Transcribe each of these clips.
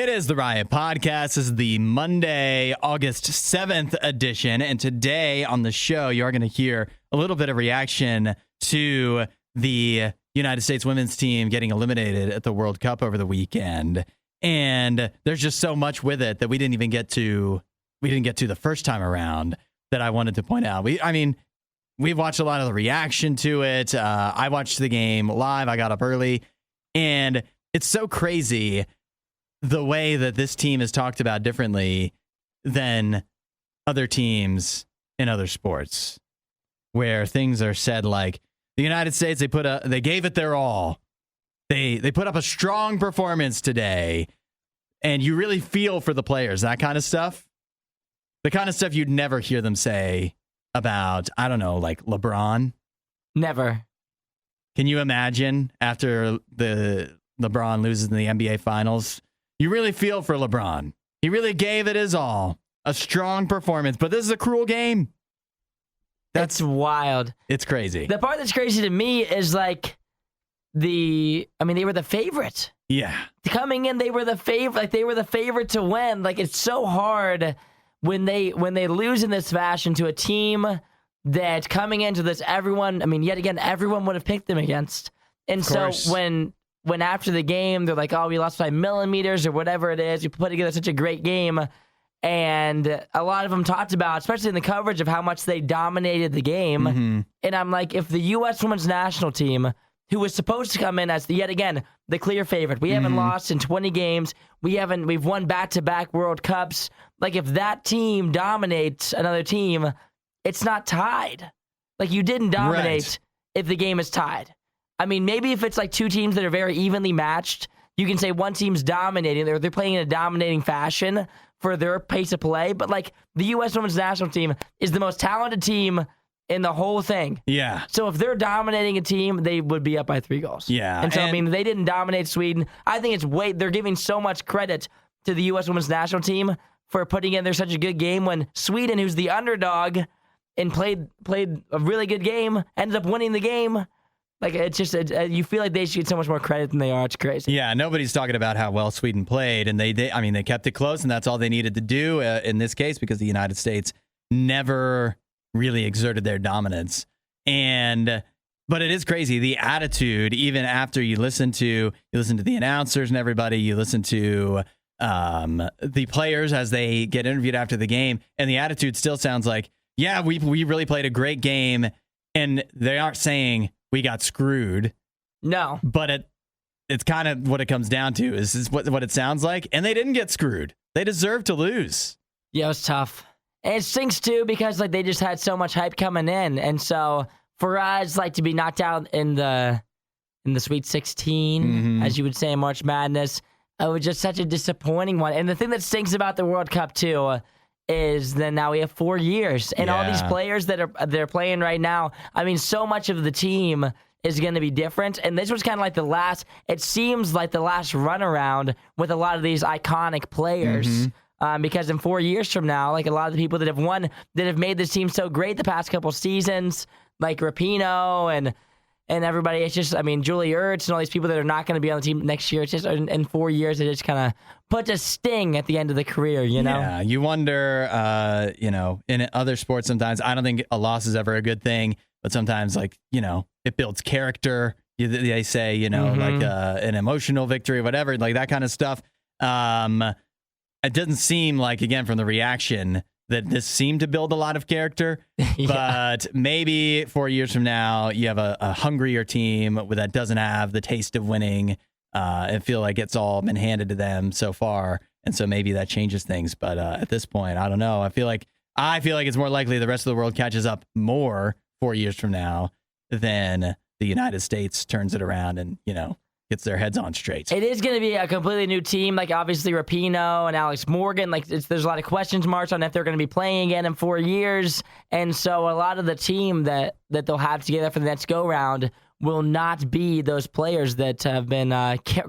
It is the Riot Podcast. This is the Monday, August 7th edition. And today on the show, you are going to hear a little bit of reaction to the United States women's team getting eliminated at the World Cup over the weekend. And there's just so much with it that we didn't get to the first time around that I wanted to point out. We've watched a lot of the reaction to it. I watched the game live. I got up early. And it's so crazy the way that this team is talked about differently than other teams in other sports, where things are said like the United States, they gave it their all. They put up a strong performance today, and you really feel for the players, that kind of stuff. The kind of stuff you'd never hear them say about, I don't know, like LeBron. Never. Can you imagine after the LeBron loses in the NBA Finals? You really feel for LeBron. He really gave it his all. A strong performance, but this is a cruel game. That's wild. It's crazy. The part that's crazy to me is like they were the favorite. Yeah. Coming in, they were the favorite. Like they were the favorite to win. Like it's so hard when they lose in this fashion to a team that coming into this, everyone would have picked them against. And so when after the game, they're like, oh, we lost by millimeters or whatever it is. We put together such a great game. And a lot of them talked about, especially in the coverage, of how much they dominated the game. Mm-hmm. And I'm like, if the U.S. women's national team, who was supposed to come in as, yet again, the clear favorite, we haven't lost in 20 games. We've won back-to-back World Cups. Like, if that team dominates another team, it's not tied. Like, you didn't dominate if the game is tied. I mean, maybe if it's like two teams that are very evenly matched, you can say one team's dominating. They're playing in a dominating fashion for their pace of play. But like the U.S. women's national team is the most talented team in the whole thing. Yeah. So if they're dominating a team, they would be up by 3 goals. Yeah. And so, they didn't dominate Sweden. I think they're giving so much credit to the U.S. women's national team for putting in there such a good game when Sweden, who's the underdog and played a really good game, ended up winning the game. Like, it's just, you feel like they should get so much more credit than they are. It's crazy. Yeah, nobody's talking about how well Sweden played, and they kept it close, and that's all they needed to do in this case because the United States never really exerted their dominance. But it is crazy, the attitude, even after you listen to the announcers and everybody, you listen to the players as they get interviewed after the game, and the attitude still sounds like, yeah, we really played a great game, and they aren't saying we got screwed. No. But it's kind of what it comes down to is what it sounds like. And they didn't get screwed. They deserved to lose. Yeah, it was tough. And it stinks too because like they just had so much hype coming in. And so for us, like to be knocked out in the Sweet 16, as you would say in March Madness, it was just such a disappointing one. And the thing that stinks about the World Cup too is then now we have 4 years, and all these players they're playing right now. I mean, so much of the team is going to be different, and this was kind of like it seems like the last runaround with a lot of these iconic players. Because in 4 years from now, like a lot of the people that have made this team so great the past couple seasons, like Rapinoe and everybody, it's just, Julie Ertz and all these people that are not going to be on the team next year, it's just in 4 years, it just kind of puts a sting at the end of the career, you know? Yeah, you wonder, in other sports sometimes, I don't think a loss is ever a good thing, but sometimes, it builds character. They say, like an emotional victory, whatever, like that kind of stuff. It doesn't seem like, again, from the reaction, that this seemed to build a lot of character, but maybe 4 years from now, you have a hungrier team that doesn't have the taste of winning and feel like it's all been handed to them so far. And so maybe that changes things. But at this point, I don't know. I feel like it's more likely the rest of the world catches up more 4 years from now than the United States turns it around and, gets their heads on straight. It is going to be a completely new team. Like, obviously, Rapinoe and Alex Morgan, there's a lot of question marks on if they're going to be playing again in 4 years. And so a lot of the team that they'll have together for the next go-round will not be those players that have been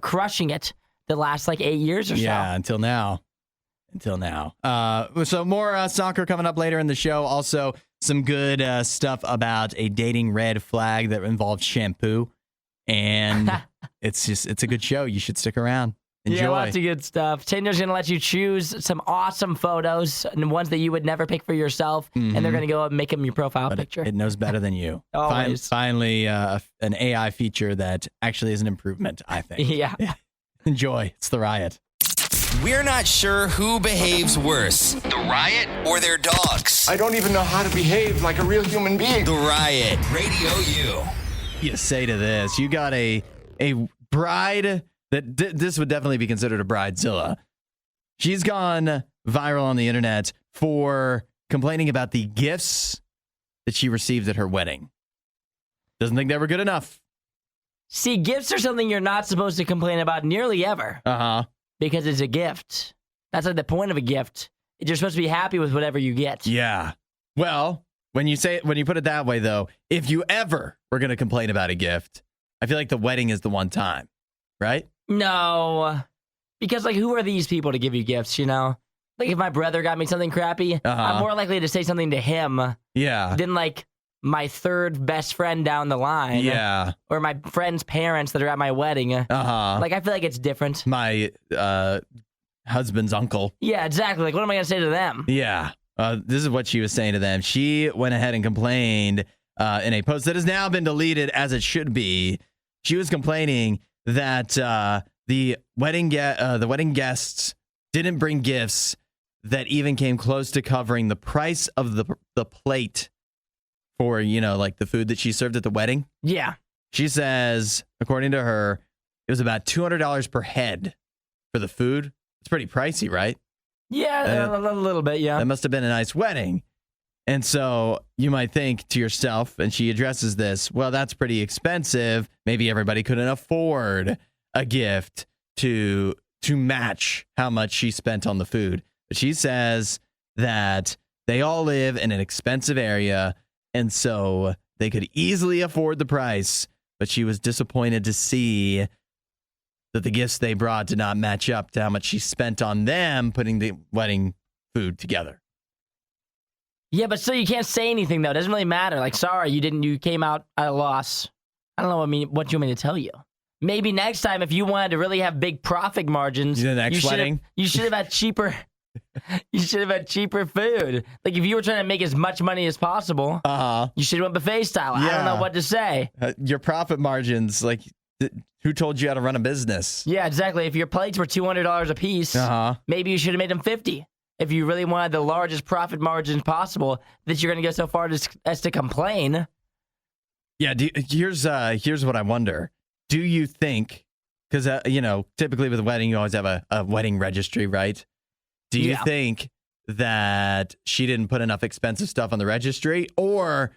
crushing it the last, 8 years or so. Yeah, until now. So more soccer coming up later in the show. Also, some good stuff about a dating red flag that involved shampoo. And it's a good show. You should stick around. Enjoy. Yeah, lots of good stuff. Tinder's going to let you choose some awesome photos and ones that you would never pick for yourself, and they're going to go and make them your profile But picture. it knows better than you. Always. Finally, an AI feature that actually is an improvement, I think. Yeah. Enjoy. It's The Riot. We're not sure who behaves worse, the Riot or their dogs. I don't even know how to behave like a real human being. The Riot, Radio U. You say to this, you got a bride that this would definitely be considered a bridezilla. She's gone viral on the internet for complaining about the gifts that she received at her wedding. Doesn't think they were good enough. See, gifts are something you're not supposed to complain about nearly ever. Uh-huh. Because it's a gift. That's like the point of a gift. You're supposed to be happy with whatever you get. Yeah. Well, when you put it that way, though, if you ever were going to complain about a gift, I feel like the wedding is the one time, right? No. Because, like, who are these people to give you gifts, you know? Like, if my brother got me something crappy, I'm more likely to say something to him than, like, my third best friend down the line. Yeah. Or my friend's parents that are at my wedding. Uh-huh. Like, I feel like it's different. My husband's uncle. Yeah, exactly. Like, what am I going to say to them? Yeah. This is what she was saying to them. She went ahead and complained in a post that has now been deleted, as it should be. She was complaining that the wedding guests didn't bring gifts that even came close to covering the price of the plate for, like the food that she served at the wedding. Yeah. She says, according to her, it was about $200 per head for the food. It's pretty pricey, right? Yeah, a little bit, yeah. That must have been a nice wedding. And so you might think to yourself, and she addresses this, well, that's pretty expensive. Maybe everybody couldn't afford a gift to match how much she spent on the food. But she says that they all live in an expensive area, and so they could easily afford the price. But she was disappointed to see that the gifts they brought did not match up to how much she spent on them putting the wedding food together. Yeah, but still, you can't say anything, though. It doesn't really matter. Like, sorry, you came out at a loss. I don't know what you want me to tell you. Maybe next time, if you wanted to really have big profit margins, the next wedding, you should have had cheaper. You should have had cheaper food. Like, if you were trying to make as much money as possible, you should have went buffet style. Yeah. I don't know what to say. Your profit margins, like, who told you how to run a business? Yeah, exactly. If your plates were $200 a piece, maybe you should have made them $50. If you really wanted the largest profit margins possible, that you're going to go so far as to complain. Yeah, here's what I wonder. Do you think, because, typically with a wedding, you always have a wedding registry, right? Do you think that she didn't put enough expensive stuff on the registry, or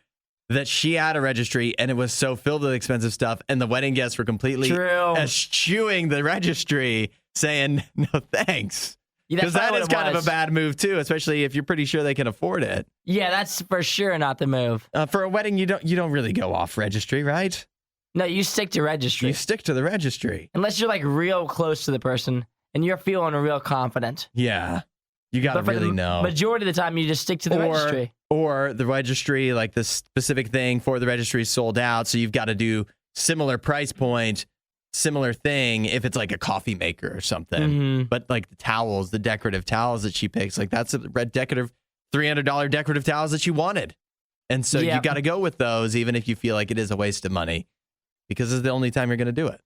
that she had a registry and it was so filled with expensive stuff and the wedding guests were completely eschewing the registry, saying, no, thanks? Because that is kind of a bad move, too, especially if you're pretty sure they can afford it. Yeah, that's for sure not the move. For a wedding, you don't really go off registry, right? No, you stick to registry. You stick to the registry. Unless you're, like, real close to the person and you're feeling real confident. Yeah. You got to really know. Majority of the time, you just stick to the registry. Or the registry, like the specific thing for the registry is sold out, so you've got to do similar price point, similar thing if it's like a coffee maker or something. Mm-hmm. But like the towels, the decorative towels that she picks, like that's a red decorative $300 decorative towels that she wanted. And so you got to go with those, even if you feel like it is a waste of money, because it's the only time you're going to do it.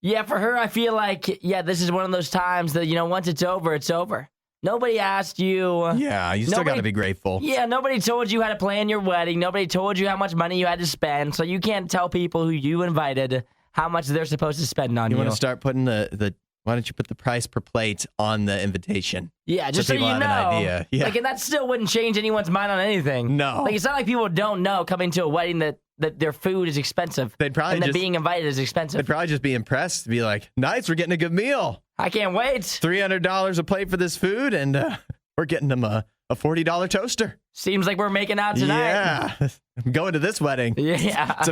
Yeah, for her, I feel like, this is one of those times that, once it's over, it's over. Nobody asked you. Yeah, you still got to be grateful. Yeah, nobody told you how to plan your wedding. Nobody told you how much money you had to spend. So you can't tell people who you invited how much they're supposed to spend on you. You want to start putting why don't you put the price per plate on the invitation? Yeah, just so people have an idea. Yeah. Like, and that still wouldn't change anyone's mind on anything. No. Like, it's not like people don't know coming to a wedding that their food is expensive. They'd probably that being invited is expensive. They'd probably just be impressed, be like, nice, we're getting a good meal. I can't wait. $300 a plate for this food, and we're getting them a $40 toaster. Seems like we're making out tonight. Yeah. I'm going to this wedding. Yeah.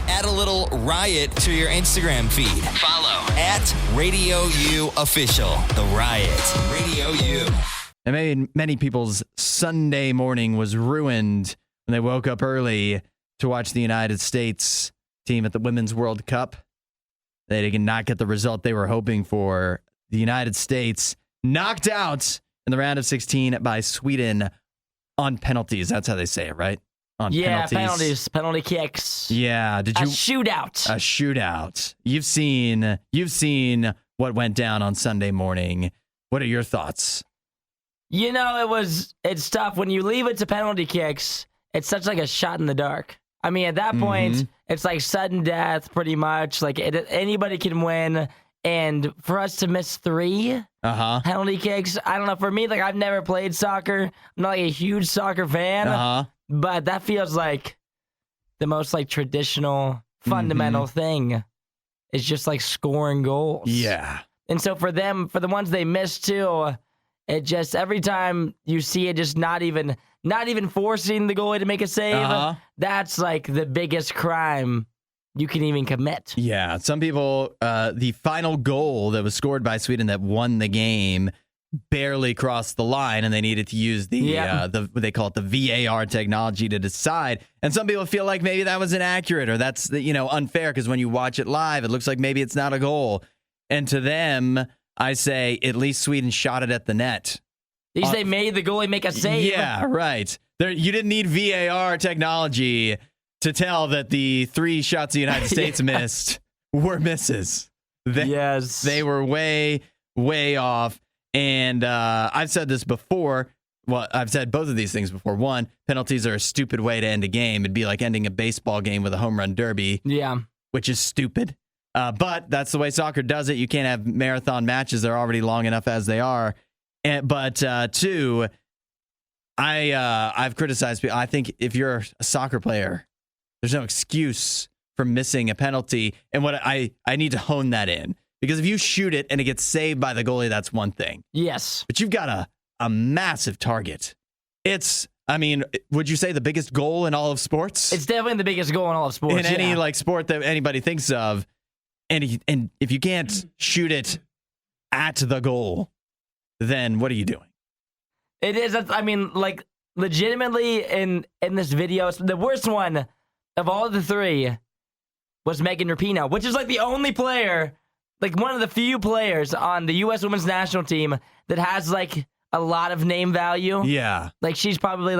Add a little riot to your Instagram feed. Follow @RadioU Official. The Riot. Radio U. And many people's Sunday morning was ruined when they woke up early to watch the United States team at the Women's World Cup. They did not get the result they were hoping for. the United States knocked out in the round of 16 by Sweden on penalties. That's how they say it, right? On penalties. Penalty kicks. Yeah. Did you? A shootout. A shootout. You've seen what went down on Sunday morning. What are your thoughts? You know, it's tough. When you leave it to penalty kicks, it's such like a shot in the dark. I mean, at that point, it's like sudden death pretty much. Like anybody can win. And for us to miss 3 penalty kicks, I don't know. For me, like I've never played soccer. I'm not like a huge soccer fan, but that feels like the most like traditional, fundamental thing. Is just like scoring goals. Yeah. And so for them, for the ones they missed too, it just every time you see it, just not even forcing the goalie to make a save. That's like the biggest crime you can even commit. Yeah. Some people, the final goal that was scored by Sweden that won the game barely crossed the line, and they needed to use the what they call it, the VAR technology to decide. And some people feel like maybe that was inaccurate or that's unfair because when you watch it live, it looks like maybe it's not a goal. And to them, I say at least Sweden shot it at the net. At least they made the goalie make a save. Yeah, right. You didn't need VAR technology to tell that the 3 shots the United States missed were misses. They were way, way off. And I've said this before. Well, I've said both of these things before. One, penalties are a stupid way to end a game. It'd be like ending a baseball game with a home run derby. Yeah. Which is stupid. But that's the way soccer does it. You can't have marathon matches. They're already long enough as they are. But two, I've criticized people. I think if you're a soccer player, there's no excuse for missing a penalty. And what I need to hone that in. Because if you shoot it and it gets saved by the goalie, that's one thing. Yes. But you've got a massive target. Would you say the biggest goal in all of sports? It's definitely the biggest goal in all of sports. In any sport that anybody thinks of. And if you can't shoot it at the goal, then what are you doing? It is. Legitimately in this video, the worst one of all of the 3 was Megan Rapinoe, which is the only player, one of the few players on the U.S. women's national team that has a lot of name value. Yeah. She's probably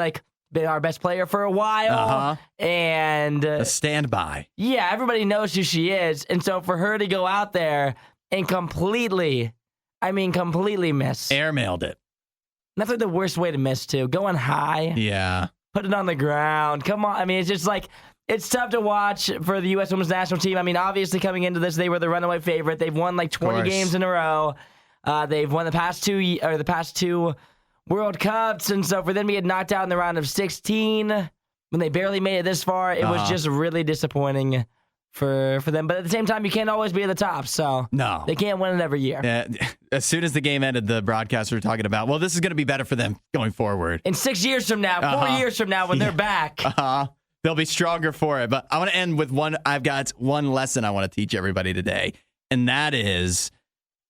been our best player for a while. And a standby. Yeah, everybody knows who she is. And so for her to go out there and completely miss. Airmailed it. That's the worst way to miss too. Going high. Yeah. Put it on the ground. Come on. It's just it's tough to watch for the U.S. women's national team. Obviously coming into this, they were the runaway favorite. They've won 20 games in a row. They've won the past two World Cups, and so for them to get knocked out in the round of 16 when they barely made it this far, it was just really disappointing for them. But at the same time, you can't always be at the top, so no, they can't win it every year. Yeah. As soon as the game ended, the broadcasters were talking about, well, this is going to be better for them going forward. In 6 years from now, 4 years from now, when they're back. They'll be stronger for it. But I want to end with I've got one lesson I want to teach everybody today, and that is,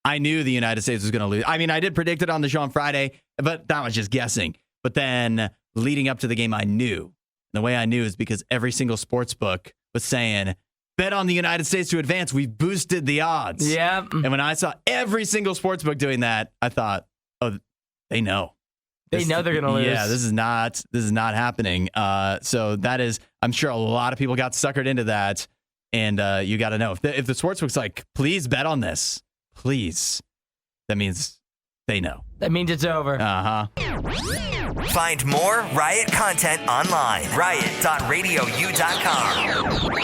I knew the United States was going to lose. I did predict it on the show on Friday, but that was just guessing. But then leading up to the game, I knew. And the way I knew is because every single sports book was saying, bet on the United States to advance. We've boosted the odds. Yeah. And when I saw every single sports book doing that, I thought, oh, they know. They know they're going to lose. Yeah, this is not happening. So that is, I'm sure a lot of people got suckered into that. And you got to know, if the sportsbook's please bet on this, please, that means they know. That means it's over. Find more Riot content online. riot.radiou.com.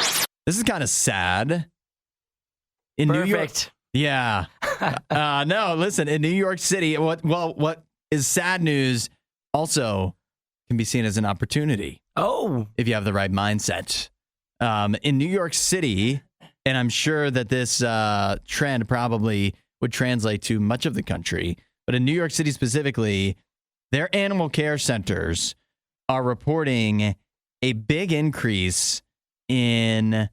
This is kind of sad. In New York. Yeah. No, listen, in New York City, what is sad news also can be seen as an opportunity. Oh. If you have the right mindset. In New York City, and I'm sure that this trend probably would translate to much of the country, but in New York City specifically, their animal care centers are reporting a big increase in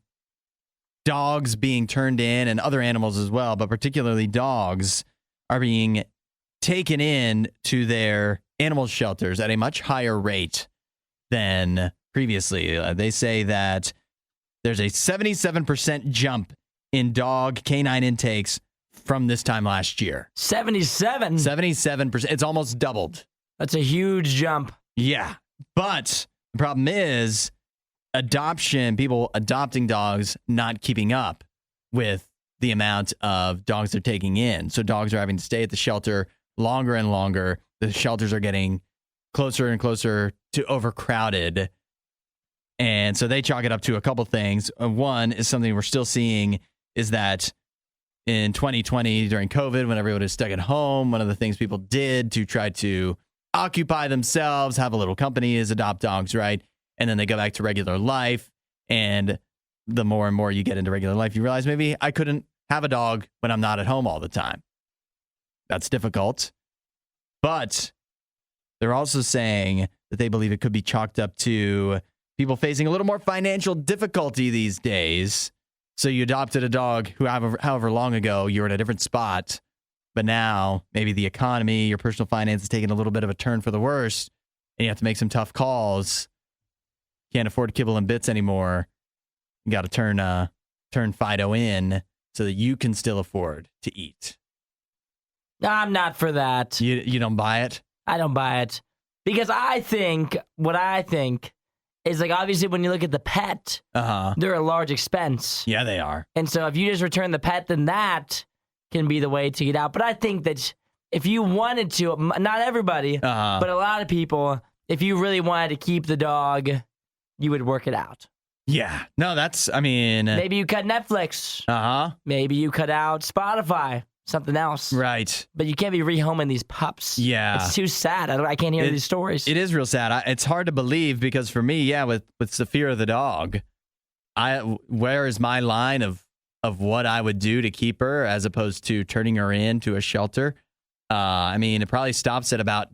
dogs being turned in, and other animals as well, but particularly dogs are being taken in to their animal shelters at a much higher rate than previously. They say that there's a 77% jump in dog canine intakes from this time last year. 77? 77%. It's almost doubled. That's a huge jump. Yeah. But the problem is people adopting dogs, not keeping up with the amount of dogs they're taking in. So dogs are having to stay at the shelter longer and longer. The shelters are getting closer and closer to overcrowded. And so they chalk it up to a couple things. One is something we're still seeing is that in 2020, during COVID, when everyone was stuck at home, one of the things people did to try to occupy themselves, have a little company, is adopt dogs, right? And then they go back to regular life. And the more and more you get into regular life, you realize maybe I couldn't have a dog when I'm not at home all the time. That's difficult. But they're also saying that they believe it could be chalked up to people facing a little more financial difficulty these days. So you adopted a dog who, however long ago, you were at a different spot. But now maybe the economy, your personal finance is taking a little bit of a turn for the worse. And you have to make some tough calls. Can't afford kibble and bits anymore. You got to turn Fido in so that you can still afford to eat. I'm not for that. You don't buy it? I don't buy it. Because what I think is, like, obviously when you look at the pet, they're a large expense. Yeah, they are. And so if you just return the pet, then that can be the way to get out. But I think that if you wanted to, not everybody, but a lot of people, if you really wanted to keep the dog, you would work it out. Yeah. No, maybe you cut Netflix. Maybe you cut out Spotify, something else. Right. But you can't be rehoming these pups. Yeah. It's too sad. I can't hear these stories. It is real sad. It's hard to believe because for me, with Saphira the dog, where is my line of what I would do to keep her as opposed to turning her into a shelter? It probably stops at about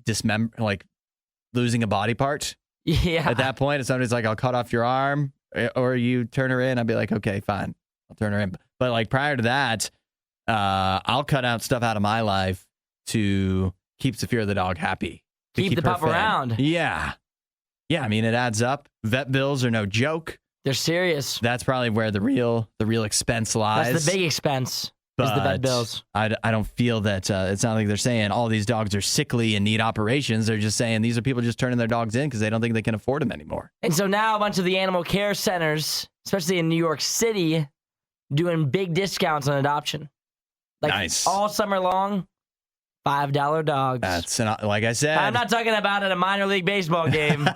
losing a body part. Yeah. At that point, if somebody's like, I'll cut off your arm, or you turn her in, I'd be like, okay, fine, I'll turn her in. But like prior to that, I'll cut out stuff out of my life to keep Saphira the dog happy. Keep the pup around. Yeah. Yeah, it adds up. Vet bills are no joke. They're serious. That's probably where the real expense lies. That's the big expense. Is the vet bills. I don't feel that it's not like they're saying all these dogs are sickly and need operations. They're just saying these are people just turning their dogs in because they don't think they can afford them anymore. And so now a bunch of the animal care centers, especially in New York City, doing big discounts on adoption. Nice. All summer long, $5 dogs. That's like I said. I'm not talking about at a minor league baseball game.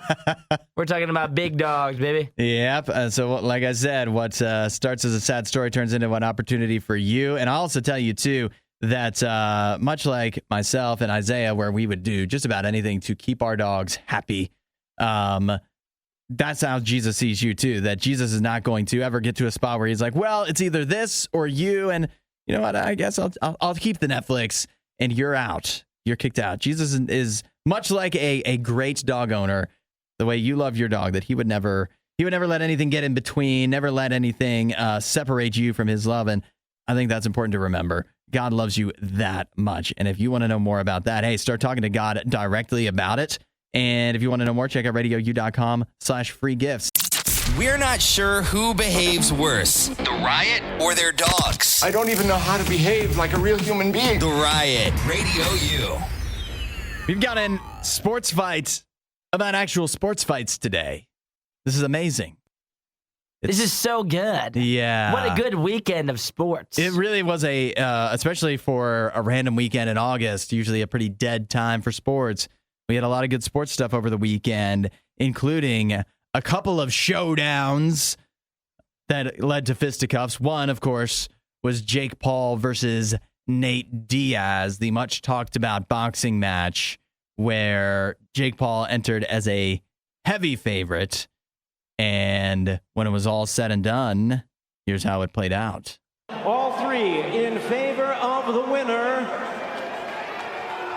We're talking about big dogs, baby. Yep. So like I said, what starts as a sad story turns into an opportunity for you. And I'll also tell you, too, that much like myself and Isaiah, where we would do just about anything to keep our dogs happy, that's how Jesus sees you, too, that Jesus is not going to ever get to a spot where he's like, well, it's either this or you. And you know what? I guess I'll keep the Netflix. And you're out. You're kicked out. Jesus is much like a great dog owner, the way you love your dog, that he would never let anything get in between, never let anything separate you from his love. And I think that's important to remember. God loves you that much. And if you want to know more about that, hey, start talking to God directly about it. And if you want to know more, check out RadioU.com/free gifts. We're not sure who behaves worse, the Riot or their dogs. I don't even know how to behave like a real human being. The Riot, Radio U. We've got in sports fights about actual sports fights today. This is amazing. This is so good. Yeah. What a good weekend of sports. It really was especially for a random weekend in August, usually a pretty dead time for sports. We had a lot of good sports stuff over the weekend, including a couple of showdowns that led to fisticuffs. One, of course, was Jake Paul versus Nate Diaz, the much talked about boxing match where Jake Paul entered as a heavy favorite. And when it was all said and done, here's how it played out. All three in favor of the winner,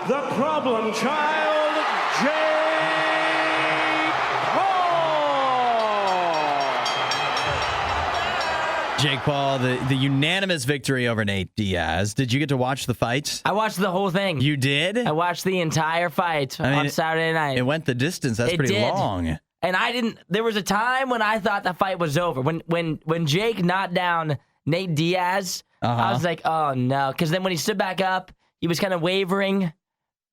the problem child, Jake Jake Paul, the unanimous victory over Nate Diaz. Did you get to watch the fight? I watched the whole thing. You did? I watched the entire fight on Saturday night. It went the distance. That's pretty long. And I didn't. There was a time when I thought the fight was over. When Jake knocked down Nate Diaz, I was like, oh no. Because then when he stood back up, he was kind of wavering.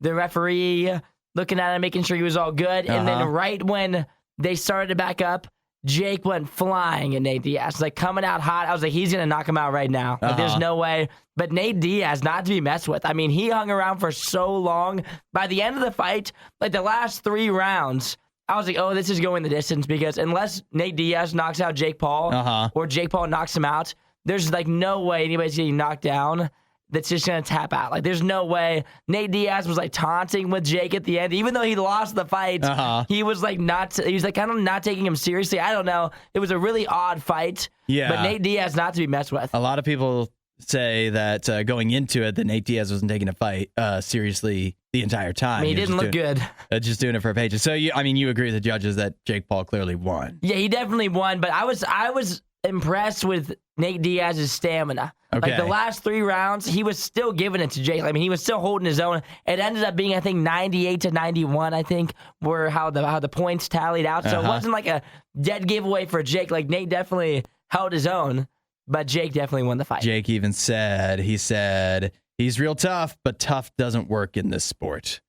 The referee looking at him, making sure he was all good. And then right when they started to back up, Jake went flying at Nate Diaz, like coming out hot. I was like, he's going to knock him out right now. Like, there's no way. But Nate Diaz, not to be messed with. I mean, he hung around for so long. By the end of the fight, like the last 3 rounds, I was like, oh, this is going the distance, because unless Nate Diaz knocks out Jake Paul or Jake Paul knocks him out, there's like no way anybody's getting knocked down that's just going to tap out. Like, there's no way. Nate Diaz was like taunting with Jake at the end. Even though he lost the fight, he was like he was like kind of not taking him seriously. I don't know. It was a really odd fight. Yeah. But Nate Diaz not to be messed with. A lot of people say that going into it, that Nate Diaz wasn't taking a fight seriously the entire time. I mean, he didn't look good. Just doing it for pages. So, you agree with the judges that Jake Paul clearly won. Yeah, he definitely won. But I was impressed with Nate Diaz's stamina. Okay. Like the last 3 rounds, he was still giving it to Jake. I mean, he was still holding his own. It ended up being, I think, 98-91, I think, were how the points tallied out. So it wasn't like a dead giveaway for Jake. Like, Nate definitely held his own, but Jake definitely won the fight. Jake even said, he's real tough, but tough doesn't work in this sport.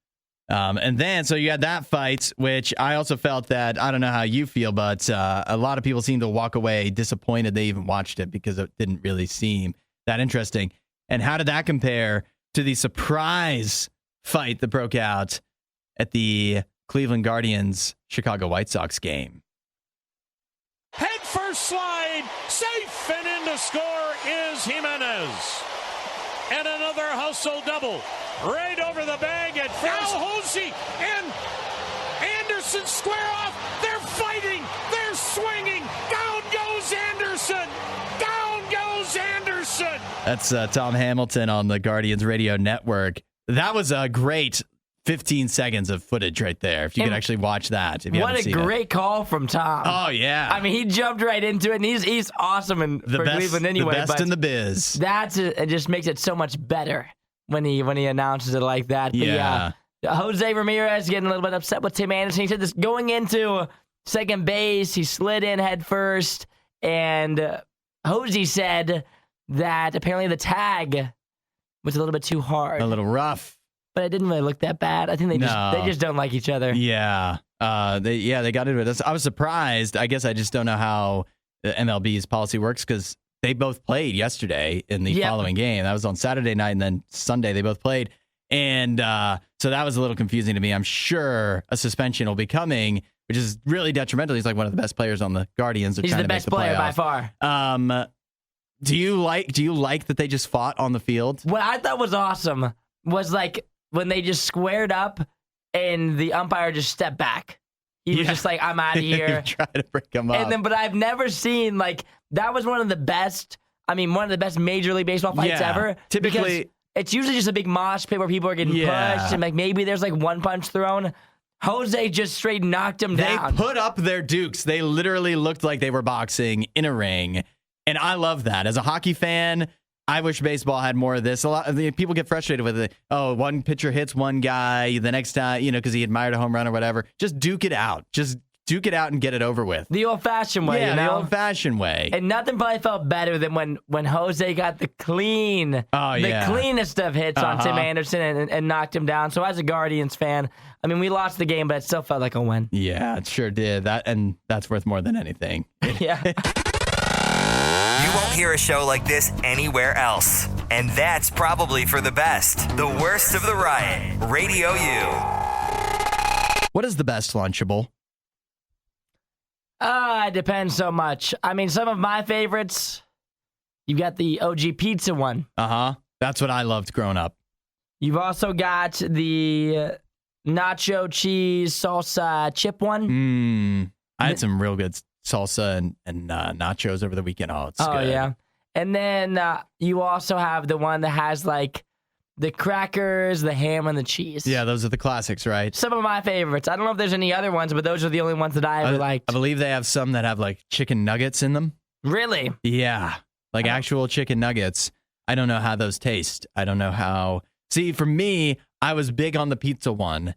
And then, so you had that fight, which I also felt that, I don't know how you feel, but a lot of people seem to walk away disappointed they even watched it because it didn't really seem that interesting. And how did that compare to the surprise fight that broke out at the Cleveland Guardians Chicago White Sox game? Head first slide, safe, and in to score is Jimenez. And another hustle double. Right over the bag at first. Now Hosey and Anderson square off. They're fighting. They're swinging. Down goes Anderson. Down goes Anderson. That's Tom Hamilton on the Guardians Radio Network. That was a great 15 seconds of footage right there. If you could actually watch that. If you what a great call from Tom. Oh, yeah. I mean, he jumped right into it, and he's awesome for Cleveland anyway. The best in the biz. It just makes it so much better when he announces it like that. But yeah, Jose Ramirez getting a little bit upset with Tim Anderson. He said this going into second base, he slid in head first, and Jose said that apparently the tag was a little bit too hard. A little rough. But it didn't really look that bad. I think they just don't like each other. Yeah. They got into it. I was surprised. I guess I just don't know how the MLB's policy works, because they both played yesterday in the following game. That was on Saturday night, and then Sunday they both played. And so that was a little confusing to me. I'm sure a suspension will be coming, which is really detrimental. He's like one of the best players on the Guardians. He's the best player by far. Do you like that they just fought on the field? What I thought was awesome was like when they just squared up and the umpire just stepped back. He was just like, I'm out of here. Try to break him up. But I've never seen, like, that was one of the best Major League Baseball fights ever. Typically, it's usually just a big mosh pit where people are getting pushed, and like maybe there's like one punch thrown. Jose just straight knocked him down. They put up their dukes. They literally looked like they were boxing in a ring. And I love that. As a hockey fan, I wish baseball had more of this. A lot of people get frustrated with it. Oh, one pitcher hits one guy the next time, because he admired a home run or whatever. Just duke it out. Just duke it out and get it over with. The old-fashioned way, the old-fashioned way. And nothing probably felt better than when Jose got the cleanest of hits on Tim Anderson and knocked him down. So as a Guardians fan, I mean, we lost the game, but it still felt like a win. Yeah, it sure did. That's worth more than anything. Yeah. You won't hear a show like this anywhere else. And that's probably for the best. The Worst of the Riot. Radio U. What is the best Lunchable? It depends so much. I mean, some of my favorites, you got the OG pizza one. That's what I loved growing up. You've also got the nacho cheese salsa chip one. I had some real good salsa and nachos over the weekend. Oh, it's good. Oh, yeah. And then you also have the one that has like the crackers, the ham, and the cheese. Yeah, those are the classics, right? Some of my favorites. I don't know if there's any other ones, but those are the only ones that I ever liked. I believe they have some that have like chicken nuggets in them. Really? Yeah, like actual chicken nuggets. I don't know how those taste. I don't know how. See, for me, I was big on the pizza one,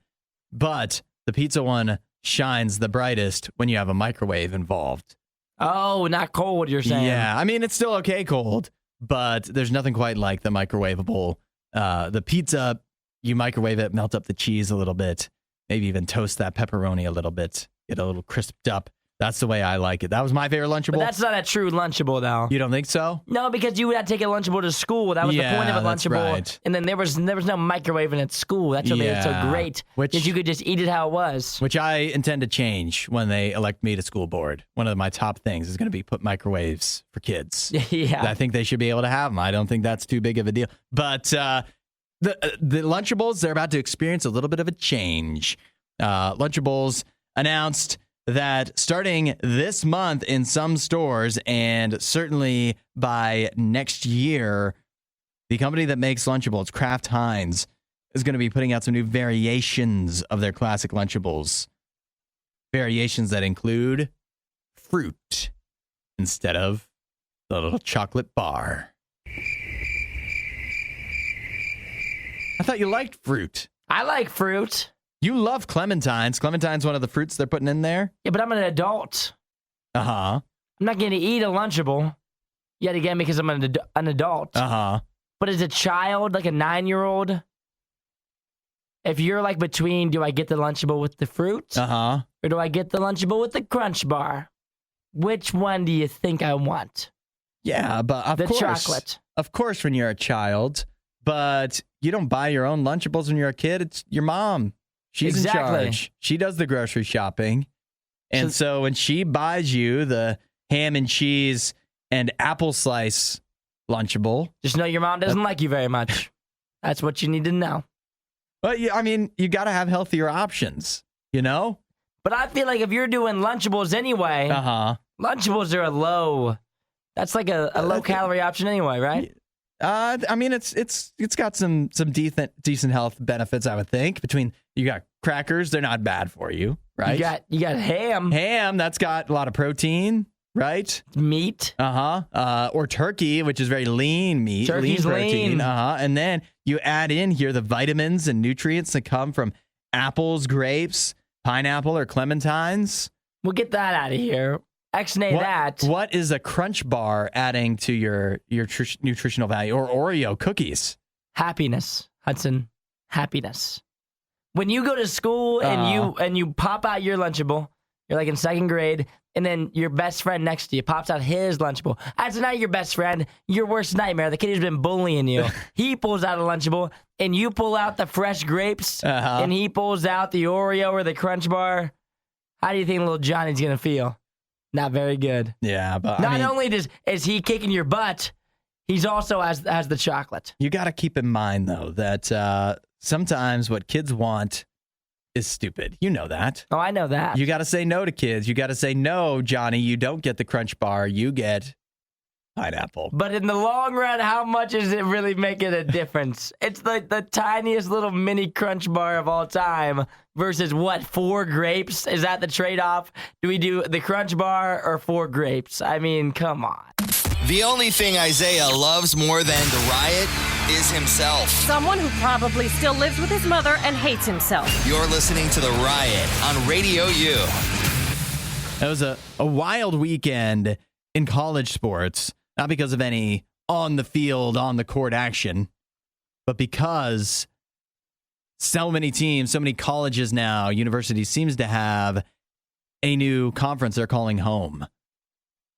but the pizza one shines the brightest when you have a microwave involved. Oh, not cold, you're saying? Yeah, I mean, it's still okay cold, but there's nothing quite like the microwavable. The pizza, you microwave it, melt up the cheese a little bit, maybe even toast that pepperoni a little bit, get a little crisped up. That's the way I like it. That was my favorite Lunchable. But that's not a true Lunchable, though. You don't think so? No, because you would have to take a Lunchable to school. That was the point of a that's Lunchable. right. And then there was no microwaving at school. That's what made it so great. Because you could just eat it how it was. Which I intend to change when they elect me to school board. One of my top things is going to be put microwaves for kids. Yeah. I think they should be able to have them. I don't think that's too big of a deal. But the Lunchables, they're about to experience a little bit of a change. Lunchables announced that starting this month in some stores and certainly by next year, the company that makes Lunchables, Kraft Heinz, is going to be putting out some new variations of their classic Lunchables. Variations that include fruit instead of the little chocolate bar. I thought you liked fruit. I like fruit. You love clementines. Clementine's one of the fruits they're putting in there. Yeah, but I'm an adult. Uh-huh. I'm not going to eat a Lunchable yet again because I'm an adult. Uh-huh. But as a child, like a 9-year-old, if you're like between, do I get the Lunchable with the fruit? Uh-huh. Or do I get the Lunchable with the Crunch Bar? Which one do you think I want? Yeah, but of course. The chocolate. Of course when you're a child, but you don't buy your own Lunchables when you're a kid. It's your mom. She's in charge. She does the grocery shopping. And so when she buys you the ham and cheese and apple slice Lunchable. Just know your mom doesn't like you very much. That's what you need to know. But I mean, you got to have healthier options, you know? But I feel like if you're doing Lunchables anyway, Lunchables are that's like a low calorie option anyway, right? I mean, it's got some decent health benefits, I would think. Between you got crackers, they're not bad for you, right? You got ham. Ham, that's got a lot of protein, right? Meat. Or turkey, which is very lean meat. Turkey's lean protein. lean. And then you add in here the vitamins and nutrients that come from apples, grapes, pineapple, or clementines. We'll get that out of here. X-nay that. What is a Crunch Bar adding to your nutritional value? Or Oreo cookies? Happiness, Hudson. Happiness. When you go to school and you pop out your Lunchable, you're like in 2nd grade, and then your best friend next to you pops out his Lunchable. That's not your best friend, your worst nightmare, the kid who's been bullying you. He pulls out a Lunchable, and you pull out the fresh grapes, and he pulls out the Oreo or the Crunch Bar. How do you think little Johnny's going to feel? Not very good. Yeah, but not only is he kicking your butt, he's also has the chocolate. You got to keep in mind, though, that sometimes what kids want is stupid. You know that. Oh, I know that. You got to say no to kids. You got to say, no, Johnny, you don't get the Crunch Bar. You get pineapple. But in the long run, how much is it really making a difference? It's like the tiniest little mini Crunch Bar of all time versus what, 4 grapes? Is that the trade-off? Do we do the Crunch Bar or 4 grapes? I mean, come on. The only thing Isaiah loves more than the riot is himself. Someone who probably still lives with his mother and hates himself. You're listening to The Riot on Radio U. That was a wild weekend in college sports, not because of any on-the-field, on-the-court action, but because so many teams, so many colleges now, universities seems to have a new conference they're calling home.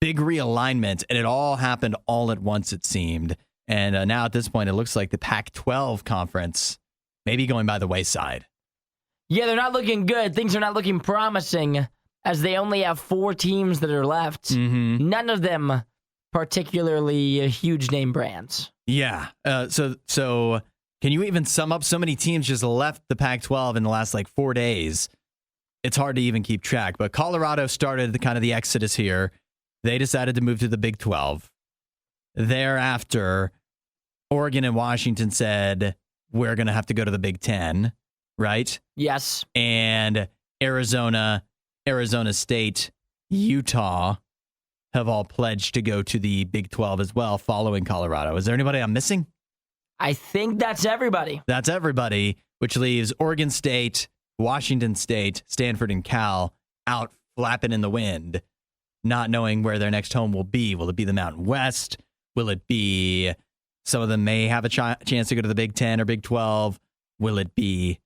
Big realignment, and it all happened all at once, it seemed. And now at this point, it looks like the Pac-12 conference may be going by the wayside. Yeah, they're not looking good. Things are not looking promising as they only have 4 teams that are left. Mm-hmm. None of them particularly huge name brands. Yeah. So can you even sum up so many teams just left the Pac-12 in the last 4 days? It's hard to even keep track. But Colorado started the exodus here. They decided to move to the Big 12. Thereafter, Oregon and Washington said, we're going to have to go to the Big 10, right? Yes. And Arizona State, Utah have all pledged to go to the Big 12 as well, following Colorado. Is there anybody I'm missing? I think that's everybody. That's everybody, which leaves Oregon State, Washington State, Stanford, and Cal out flapping in the wind, not knowing where their next home will be. Will it be the Mountain West? Will it be some of them may have a chance to go to the Big 10 or Big 12? Will it be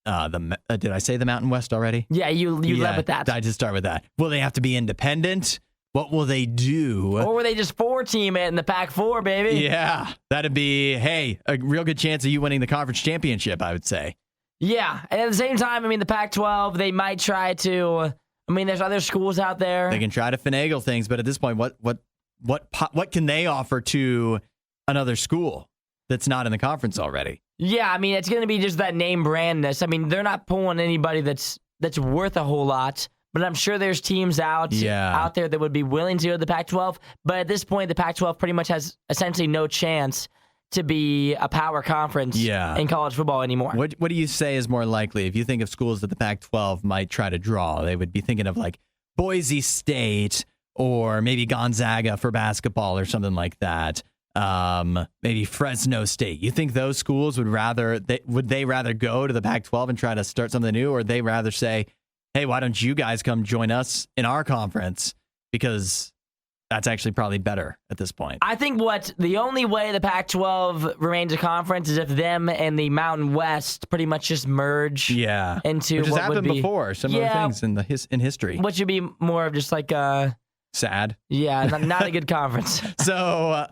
did I say the Mountain West already? Yeah, you led with that. I just start with that. Will they have to be independent? What will they do? Or will they just 4-team it in the Pac-4, baby? Yeah, that'd be, hey, a real good chance of you winning the conference championship, I would say. Yeah, and at the same time, I mean, the Pac-12, they might try to, I mean, there's other schools out there. They can try to finagle things, but at this point, what can they offer to another school that's not in the conference already? Yeah, I mean, it's going to be just that name brandness. I mean, they're not pulling anybody that's worth a whole lot, but I'm sure there's teams out there that would be willing to go to the Pac-12. But at this point, the Pac-12 pretty much has essentially no chance to be a power conference in college football anymore. What do you say is more likely? If you think of schools that the Pac-12 might try to draw, they would be thinking of like Boise State or maybe Gonzaga for basketball or something like that. Maybe Fresno State. You think those schools would rather go to the Pac-12 and try to start something new, or would they rather say, hey, why don't you guys come join us in our conference? Because that's actually probably better at this point. I think the only way the Pac-12 remains a conference is if them and the Mountain West pretty much just merge into which has what happened would be, before. Similar things in history. Which would be more of just like sad. Yeah, not a good conference. So,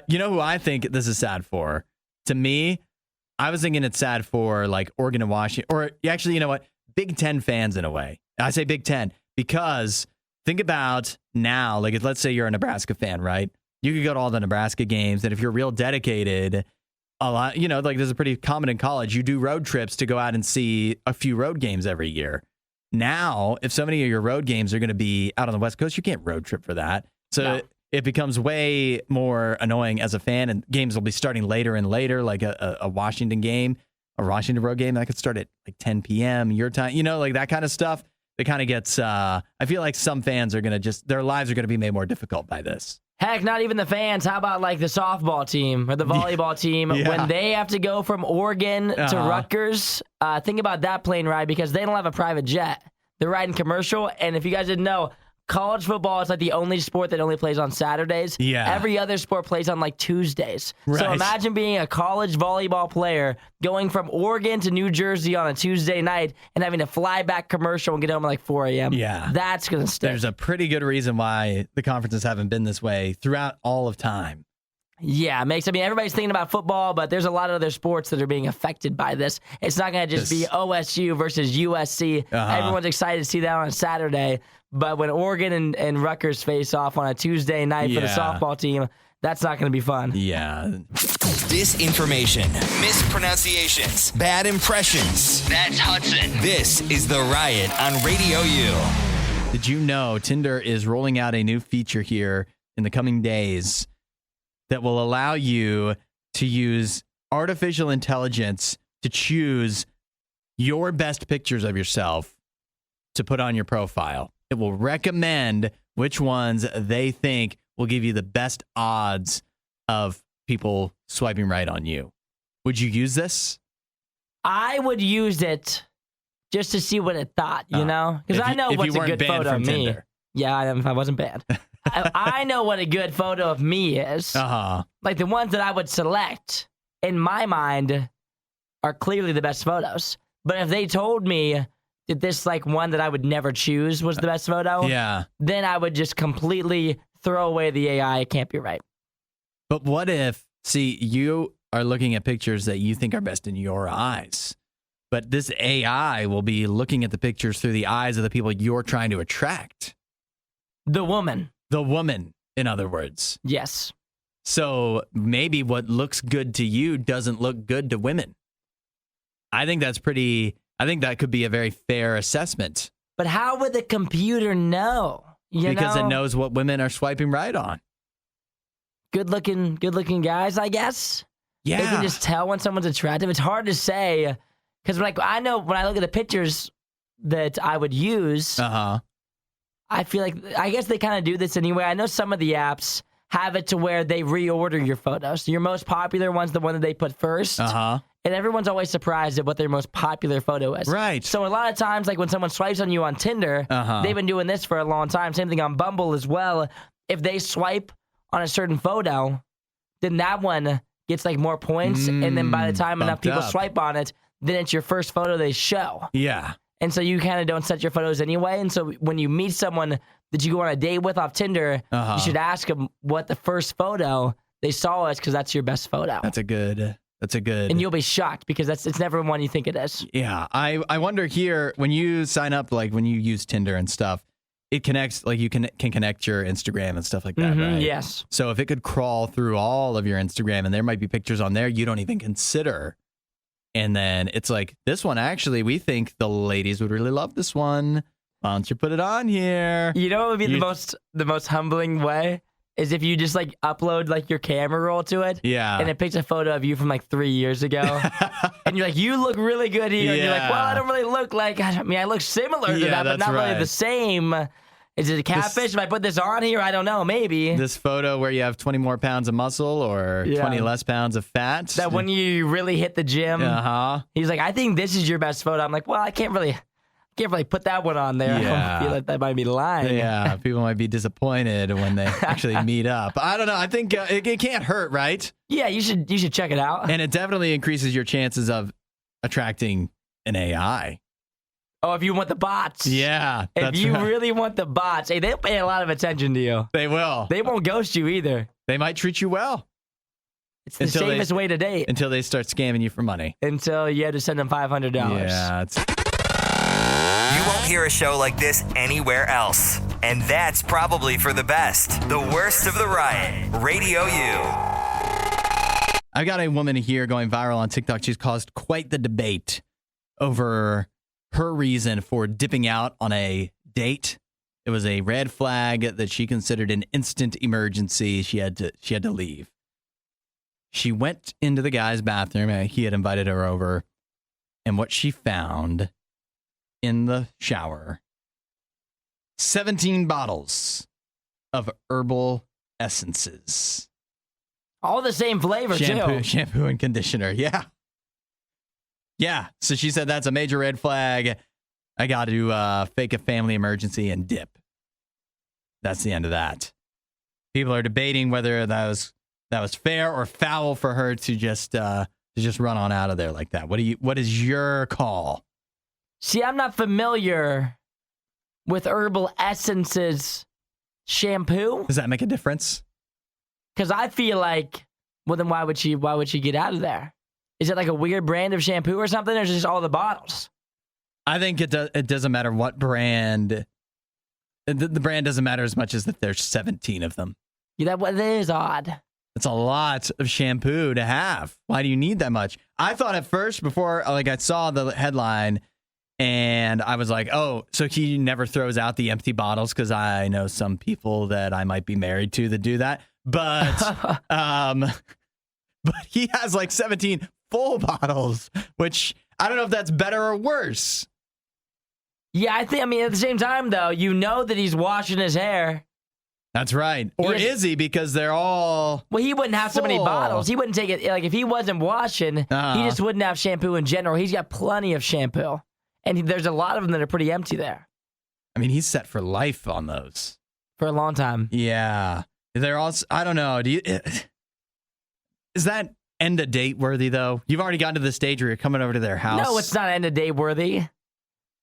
you know who I think this is sad for? To me, I was thinking it's sad for like Oregon and Washington, or actually, you know what? Big Ten fans in a way. I say Big Ten because think about now, like let's say you're a Nebraska fan, right? You could go to all the Nebraska games, and if you're real dedicated, a lot, you know, like this is pretty common in college. You do road trips to go out and see a few road games every year. Now, if so many of your road games are going to be out on the West Coast, you can't road trip for that. So it becomes way more annoying as a fan, and games will be starting later and later, like a Washington game, a Washington road game that could start at like 10 p.m. your time, you know, like that kind of stuff. It kind of gets, I feel like some fans are going to their lives are going to be made more difficult by this. Heck, not even the fans. How about like the softball team or the volleyball team when they have to go from Oregon to Rutgers? Think about that plane ride because they don't have a private jet. They're riding commercial. And if you guys didn't know, college football is like the only sport that only plays on Saturdays. Yeah. Every other sport plays on like Tuesdays. Right. So imagine being a college volleyball player going from Oregon to New Jersey on a Tuesday night and having to fly back commercial and get home at like 4 a.m. Yeah. That's going to stick. There's a pretty good reason why the conferences haven't been this way throughout all of time. Yeah, everybody's thinking about football, but there's a lot of other sports that are being affected by this. It's not going to just be OSU versus USC. Everyone's excited to see that on a Saturday. But when Oregon and Rutgers face off on a Tuesday night for the softball team, that's not going to be fun. Yeah. Disinformation, mispronunciations, bad impressions. That's Hudson. This is The Riot on Radio U. Did you know Tinder is rolling out a new feature here in the coming days that will allow you to use artificial intelligence to choose your best pictures of yourself to put on your profile? It will recommend which ones they think will give you the best odds of people swiping right on you. Would you use this? I would use it just to see what it thought, you know? Because I know what's a good photo of me. Tinder. Yeah, if I wasn't banned. I know what a good photo of me is. Like the ones that I would select, in my mind, are clearly the best photos. But if they told me that this like one that I would never choose was the best photo, then I would just completely throw away the AI. It can't be right. But what if, you are looking at pictures that you think are best in your eyes, but this AI will be looking at the pictures through the eyes of the people you're trying to attract? The woman, in other words. Yes. So maybe what looks good to you doesn't look good to women. I think that could be a very fair assessment. But how would the computer know? Because it knows what women are swiping right on. Good looking guys, I guess. Yeah. They can just tell when someone's attractive. It's hard to say because I know when I look at the pictures that I would use, I feel like, I guess they kind of do this anyway. I know some of the apps have it to where they reorder your photos. Your most popular one's the one that they put first. And everyone's always surprised at what their most popular photo is. Right. So a lot of times, like when someone swipes on you on Tinder, they've been doing this for a long time. Same thing on Bumble as well. If they swipe on a certain photo, then that one gets like more points. And then by the time enough people swipe on it, then it's your first photo they show. Yeah. And so you kind of don't set your photos anyway. And so when you meet someone that you go on a date with off Tinder, you should ask them what the first photo they saw is, because that's your best photo. That's a good. And you'll be shocked because it's never one you think it is. Yeah. I wonder here, when you sign up, like when you use Tinder and stuff, it connects, like you can connect your Instagram and stuff like that, right? Yes. So if it could crawl through all of your Instagram and there might be pictures on there you don't even consider. And then it's like, this one, actually, we think the ladies would really love this one. Why don't you put it on here? You know what would be the most humbling way? Is if you just like upload like your camera roll to it. Yeah. And it picks a photo of you from like 3 years ago. And you're like, you look really good here. And you're like, well, I don't really look like, I mean, I look similar to that, but not really the same. Is it a catfish? If I put this on here, I don't know, maybe. This photo where you have 20 more pounds of muscle or 20 less pounds of fat. That when you really hit the gym. He's like, I think this is your best photo. I'm like, well, I can't really put that one on there. Yeah. I feel like that might be lying. Yeah, people might be disappointed when they actually meet up. I don't know. I think it can't hurt, right? Yeah, you should check it out. And it definitely increases your chances of attracting an AI. Oh, if you want the bots. Yeah. If you really want the bots, hey, they'll pay a lot of attention to you. They will. They won't ghost you either. They might treat you well. It's the safest way to date. Until they start scamming you for money. Until you had to send them $500. Yeah. You won't hear a show like this anywhere else. And that's probably for the best. The Worst of the Riot. Radio U. I've got a woman here going viral on TikTok. She's caused quite the debate over her reason for dipping out on a date. It was a red flag that she considered an instant emergency. She had to leave. She went into the guy's bathroom. He had invited her over. And what she found in the shower, 17 bottles of herbal essences. All the same flavor, too. Shampoo and conditioner. Yeah. Yeah. So she said that's a major red flag. I got to fake a family emergency and dip. That's the end of that. People are debating whether that was fair or foul for her to just run on out of there like that. What is your call? See, I'm not familiar with herbal essences shampoo. Does that make a difference? Because I feel like, well, then why would she get out of there? Is it like a weird brand of shampoo or something, or is it just all the bottles? I think it doesn't matter what brand. The brand doesn't matter as much as that there's 17 of them. Yeah, that is odd. It's a lot of shampoo to have. Why do you need that much? I thought at first, before I saw the headline, and I was like, oh, so he never throws out the empty bottles, because I know some people that I might be married to that do that. But but he has like 17 full bottles, which I don't know if that's better or worse. Yeah, I mean, at the same time, though, you know that he's washing his hair. That's right. Or is he? Because they're all Well, he wouldn't have so many bottles. He wouldn't take it. Like, if he wasn't washing, he just wouldn't have shampoo in general. He's got plenty of shampoo. And there's a lot of them that are pretty empty there. I mean, he's set for life on those. For a long time. Yeah. They're also, I don't know. Is that end of date worthy, though? You've already gotten to the stage where you're coming over to their house. No, it's not end of date worthy.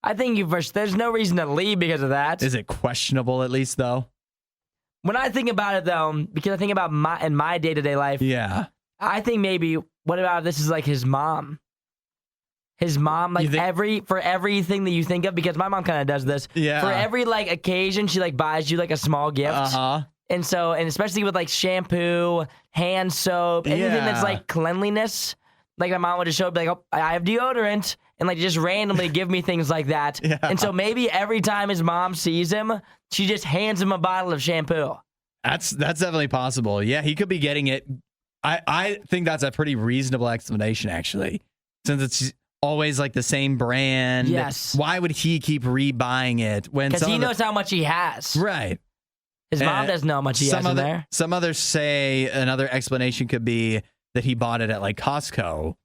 I think there's no reason to leave because of that. Is it questionable at least, though? When I think about it, though, because I think about my day-to-day life, yeah, I think maybe, what about if this is like his mom? His mom, like for everything that you think of, because my mom kind of does this. Yeah. For every like occasion, she like buys you like a small gift. And so, and especially with like shampoo, hand soap, anything that's like cleanliness. Like my mom would just show up like, oh, I have deodorant, and like just randomly give me things like that. Yeah. And so maybe every time his mom sees him, she just hands him a bottle of shampoo. That's definitely possible. Yeah, he could be getting it. I think that's a pretty reasonable explanation, actually, since it's always like the same brand. Yes. Why would he keep rebuying it when? Because he knows how much he has. Right. His mom doesn't know how much he has in there. Some others say another explanation could be that he bought it at like Costco.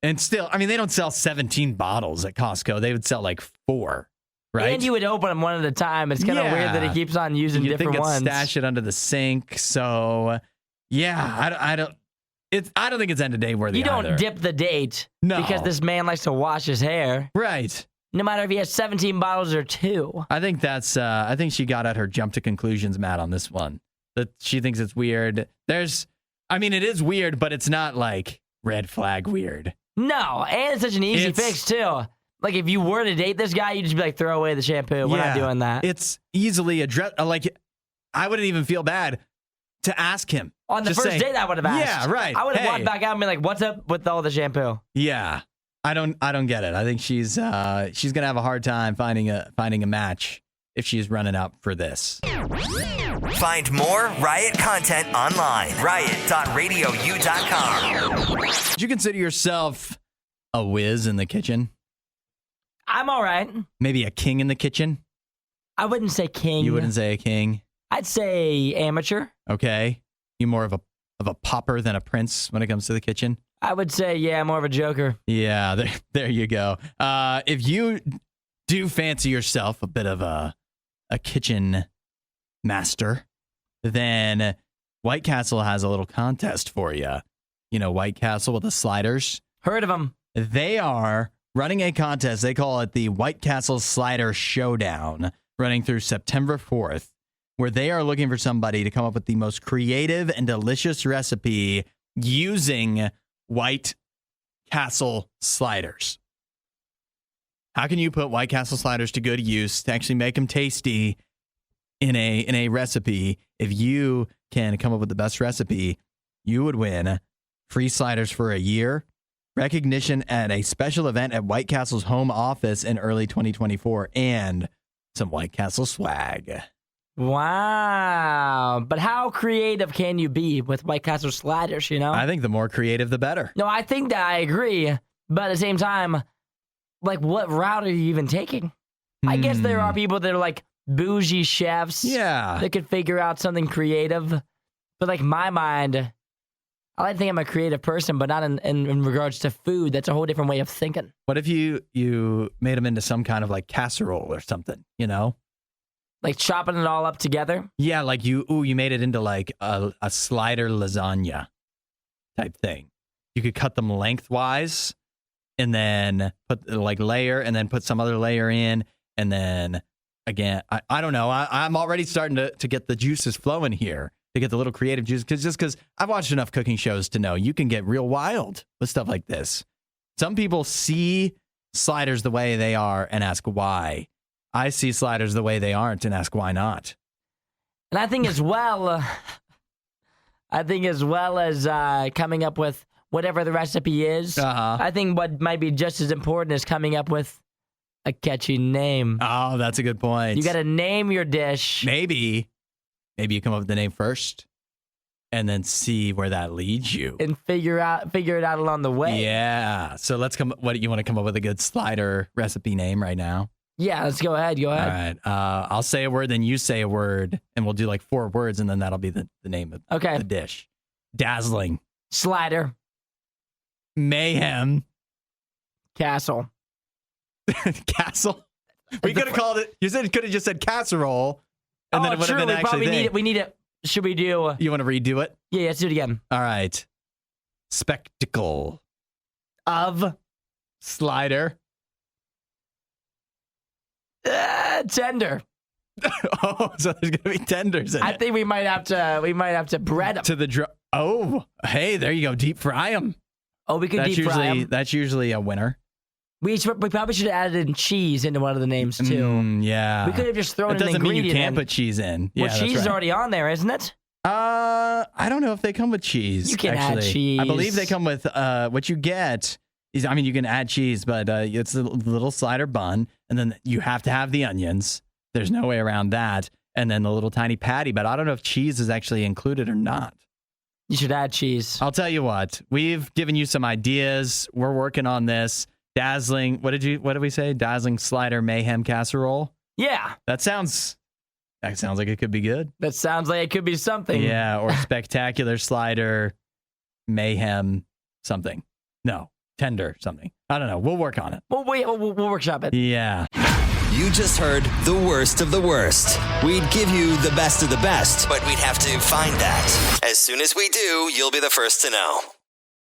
And still, I mean, they don't sell 17 bottles at Costco. They would sell like 4. right? And you would open them one at a time. It's kind of weird that he keeps on using you different think ones. Stash it under the sink. So, yeah, I don't think it's end of day worthy. You don't either. dip the date No. because this man likes to wash his hair. Right. No matter if he has 17 bottles or 2. I think that's. I think she got at her jump to conclusions, Matt, on this one. That she thinks it's weird. It is weird, but it's not like red flag weird. No, and it's such an easy fix too. Like if you were to date this guy, you'd just be like, throw away the shampoo. We're not doing that. It's easily addressed. Like I wouldn't even feel bad to ask him On the Just first say, date, I would have asked. Yeah, right. I would have Hey. walked back out and been like, what's up with all the shampoo? Yeah, I don't get it. I think she's gonna have a hard time finding a match if she's running up for this. Find more Riot content online. riot.radiou.com. Would you consider yourself a whiz in the kitchen? I'm all right. Maybe a king in the kitchen? I wouldn't say king. You wouldn't say a king? I'd say amateur. Okay. You more of a pauper than a prince when it comes to the kitchen? I would say, yeah, more of a joker. Yeah, there you go. If you do fancy yourself a bit of a kitchen master, then White Castle has a little contest for you. You know, White Castle with the sliders. Heard of him. They are running a contest. They call it the White Castle Slider Showdown, running through September 4th, where they are looking for somebody to come up with the most creative and delicious recipe using White Castle sliders. How can you put White Castle sliders to good use to actually make them tasty in a recipe? If you can come up with the best recipe, you would win free sliders for a year, recognition at a special event at White Castle's home office in early 2024, and some White Castle swag. Wow. But how creative can you be with White Castle sliders, you know? I think the more creative, the better. No, I think that I agree. But at the same time, like, what route are you even taking? I guess there are people that are like bougie chefs. Yeah. That could figure out something creative. But like my mind, I like to think I'm a creative person, but not in regards to food. That's a whole different way of thinking. What if you made them into some kind of like casserole or something, you know? Like chopping it all up together? Yeah, like you made it into like a slider lasagna type thing. You could cut them lengthwise and then put like layer and then put some other layer in. And then again, I don't know. I'm already starting to get the juices flowing here, to get the little creative juices. Because I've watched enough cooking shows to know you can get real wild with stuff like this. Some people see sliders the way they are and ask why. I see sliders the way they aren't and ask why not. And I think as well as coming up with whatever the recipe is, I think what might be just as important is coming up with a catchy name. Oh, that's a good point. You got to name your dish. Maybe you come up with the name first and then see where that leads you. And figure it out along the way. Yeah. So let's what do you want to come up with a good slider recipe name right now? Yeah, let's go ahead. Go ahead. All right. I'll say a word, then you say a word, and we'll do like 4 words, and then that'll be the name of the dish. Dazzling. Slider. Mayhem. Castle. Castle? We could have called it, you could have just said casserole, and then it would have been actually we need it. Should we do? You want to redo it? Yeah, let's do it again. All right. Spectacle. Of. Slider. Tender. Oh, so there's gonna be tenders in it. I think we might have to bread them to the Oh, hey, there you go. Deep fry them. Oh, we could deep fry them. That's usually a winner. We probably should have added in cheese into one of the names too. Yeah, we could have just thrown an ingredient. Doesn't mean you can't put cheese in. Well, cheese is already on there, isn't it? I don't know if they come with cheese. You can add cheese. I believe they come with what you get. You can add cheese, but it's a little slider bun, and then you have to have the onions. There's no way around that. And then the little tiny patty, but I don't know if cheese is actually included or not. You should add cheese. I'll tell you what. We've given you some ideas. We're working on this. Dazzling. What did we say? Dazzling slider mayhem casserole? Yeah. That sounds like it could be good. That sounds like it could be something. Yeah, or spectacular slider mayhem something. No. Tender something. I don't know. We'll work on it. We'll workshop it. Yeah. You just heard the worst of the worst. We'd give you the best of the best, but we'd have to find that. As soon as we do, you'll be the first to know.